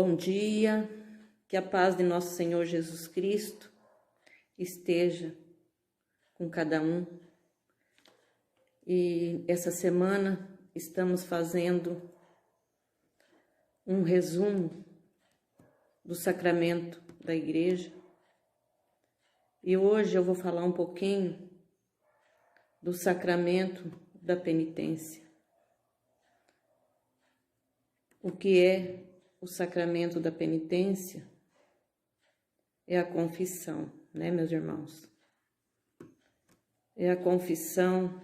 Bom dia, que a paz de nosso Senhor Jesus Cristo esteja com cada um. E essa semana estamos fazendo um resumo do sacramento da igreja. E hoje eu vou falar um pouquinho do sacramento da penitência. O que é o sacramento da penitência? É a confissão, né, meus irmãos? É a confissão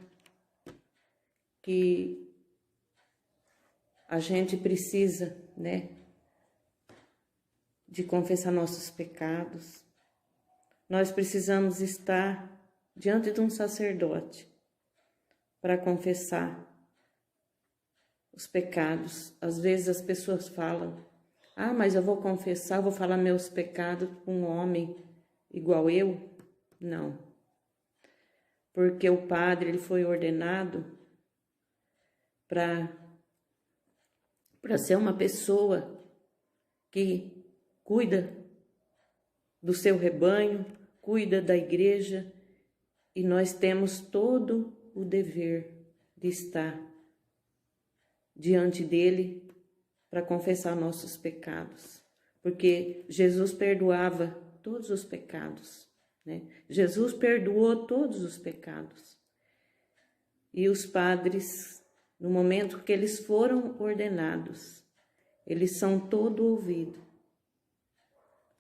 que a gente precisa, né, de confessar nossos pecados. Nós precisamos estar diante de um sacerdote para confessar os pecados. Às vezes as pessoas falam: ah, mas eu vou confessar, vou falar meus pecados com um homem igual eu. Não. Porque o padre, ele foi ordenado para ser uma pessoa que cuida do seu rebanho, cuida da igreja, e nós temos todo o dever de estar diante dele para confessar nossos pecados, porque Jesus perdoava todos os pecados, né? Jesus perdoou todos os pecados. E os padres, no momento que eles foram ordenados, eles são todo ouvido,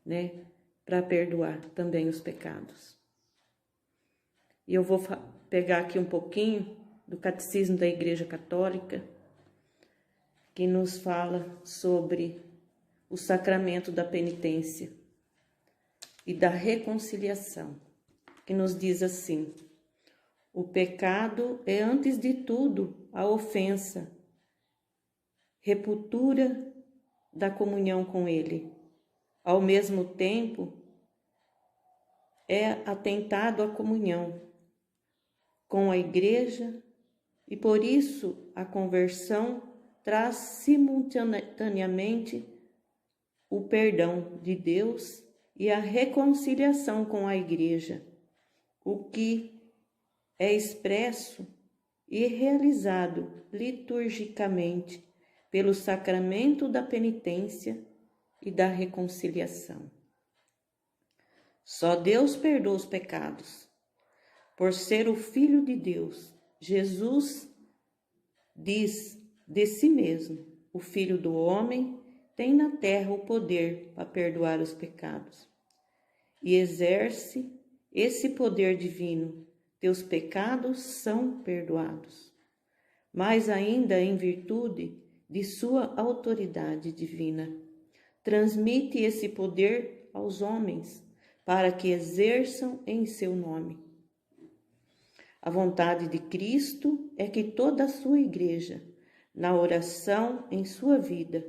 né, para perdoar também os pecados. E eu vou pegar aqui um pouquinho do Catecismo da Igreja Católica, que nos fala sobre o sacramento da penitência e da reconciliação, que nos diz assim: o pecado é, antes de tudo, a ofensa, ruptura da comunhão com ele. Ao mesmo tempo, é atentado à comunhão com a igreja, e por isso a conversão traz simultaneamente o perdão de Deus e a reconciliação com a igreja, o que é expresso e realizado liturgicamente pelo sacramento da penitência e da reconciliação. Só Deus perdoa os pecados. Por ser o Filho de Deus, Jesus diz de si mesmo: o Filho do Homem tem na terra o poder para perdoar os pecados. E exerce esse poder divino. Teus pecados são perdoados. Mais ainda, em virtude de sua autoridade divina, transmite esse poder aos homens para que exerçam em seu nome. A vontade de Cristo é que toda a sua igreja, na oração, em sua vida,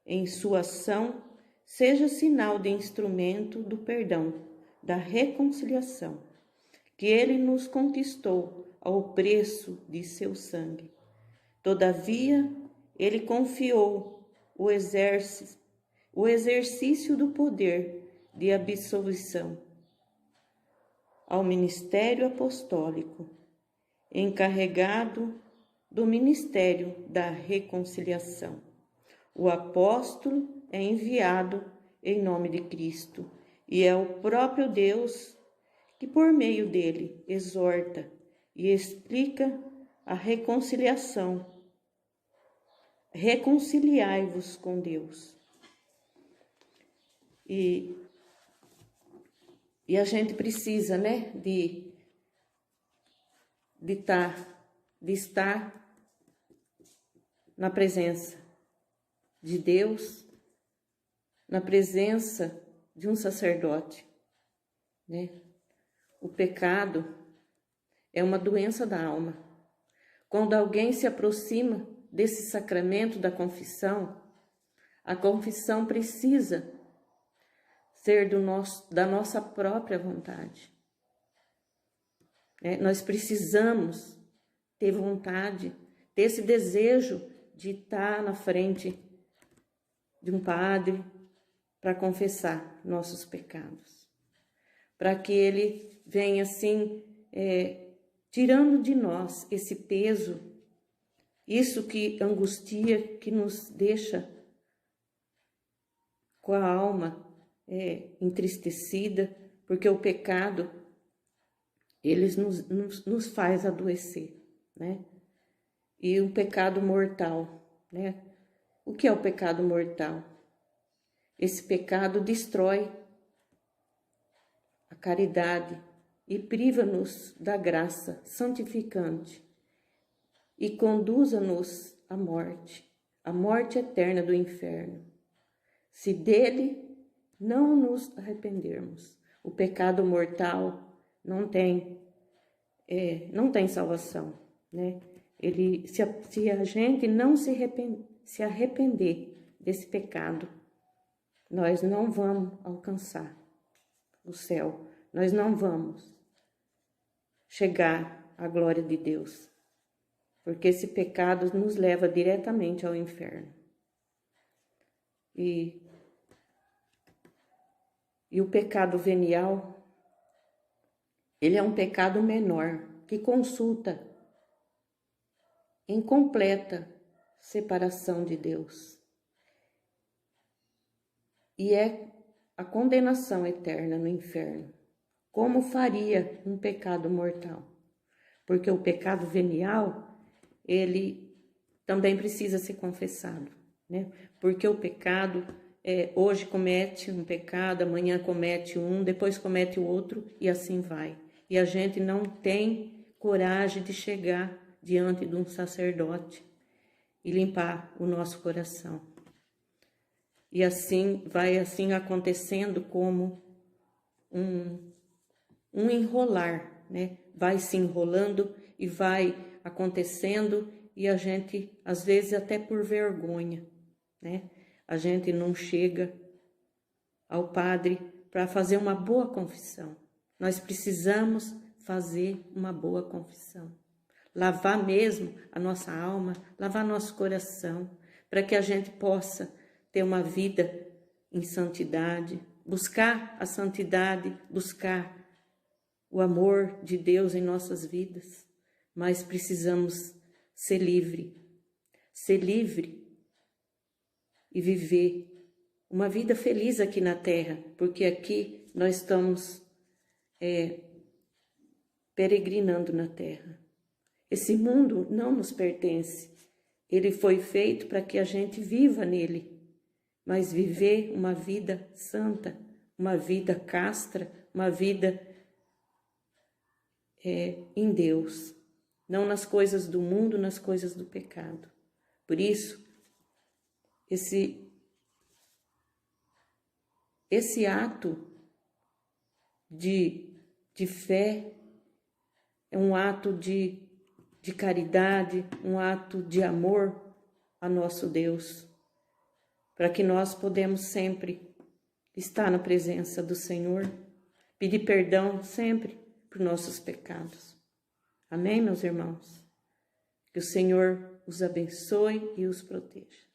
em sua ação, seja sinal de instrumento do perdão, da reconciliação, que ele nos conquistou ao preço de seu sangue. Todavia, ele confiou o exercício do poder de absolvição ao ministério apostólico, encarregado do ministério da reconciliação. O apóstolo é enviado em nome de Cristo, e é o próprio Deus que, por meio dele, exorta e explica a reconciliação. Reconciliai-vos com Deus. E a gente precisa, né, de estar na presença de Deus, na presença de um sacerdote, né? O pecado é uma doença da alma. Quando alguém se aproxima desse sacramento da confissão, a confissão precisa ser da nossa própria vontade. Nós precisamos ter vontade, ter esse desejo de estar na frente de um padre para confessar nossos pecados, para que ele venha assim, tirando de nós esse peso, isso que angustia, que nos deixa com a alma entristecida, porque o pecado, ele nos faz adoecer, né? E o pecado mortal, né? O que é o pecado mortal? Esse pecado destrói a caridade e priva-nos da graça santificante e conduza-nos à morte eterna do inferno, se dele não nos arrependermos. O pecado mortal não tem salvação, né? Se a gente não se arrepender desse pecado, nós não vamos alcançar o céu, nós não vamos chegar à glória de Deus, porque esse pecado nos leva diretamente ao inferno. E o pecado venial, ele é um pecado menor, que consulta em completa separação de Deus. E é a condenação eterna no inferno. Como faria um pecado mortal? Porque o pecado venial, ele também precisa ser confessado, né? Porque o pecado, hoje comete um pecado, amanhã comete um, depois comete o outro e assim vai. E a gente não tem coragem de chegar diante de um sacerdote e limpar o nosso coração. E assim vai acontecendo como um enrolar, né? Vai se enrolando e vai acontecendo e a gente, às vezes até por vergonha, né? A gente não chega ao padre para fazer uma boa confissão. Nós precisamos fazer uma boa confissão. Lavar mesmo a nossa alma, lavar nosso coração, para que a gente possa ter uma vida em santidade, buscar a santidade, buscar o amor de Deus em nossas vidas. Mas precisamos ser livre e viver uma vida feliz aqui na terra, porque aqui nós estamos peregrinando na terra. Esse mundo não nos pertence, ele foi feito para que a gente viva nele, mas viver uma vida santa, uma vida castra, uma vida em Deus, não nas coisas do mundo, nas coisas do pecado. Por isso, esse ato de fé é um ato de caridade, um ato de amor a nosso Deus, para que nós podemos sempre estar na presença do Senhor, pedir perdão sempre por nossos pecados. Amém, meus irmãos? Que o Senhor os abençoe e os proteja.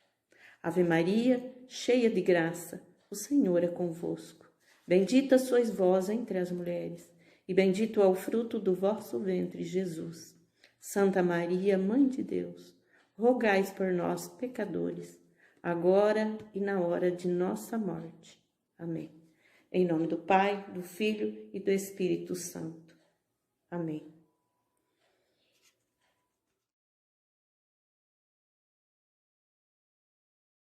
Ave Maria, cheia de graça, o Senhor é convosco. Bendita sois vós entre as mulheres, e bendito é o fruto do vosso ventre, Jesus. Santa Maria, Mãe de Deus, rogai por nós, pecadores, agora e na hora de nossa morte. Amém. Em nome do Pai, do Filho e do Espírito Santo. Amém.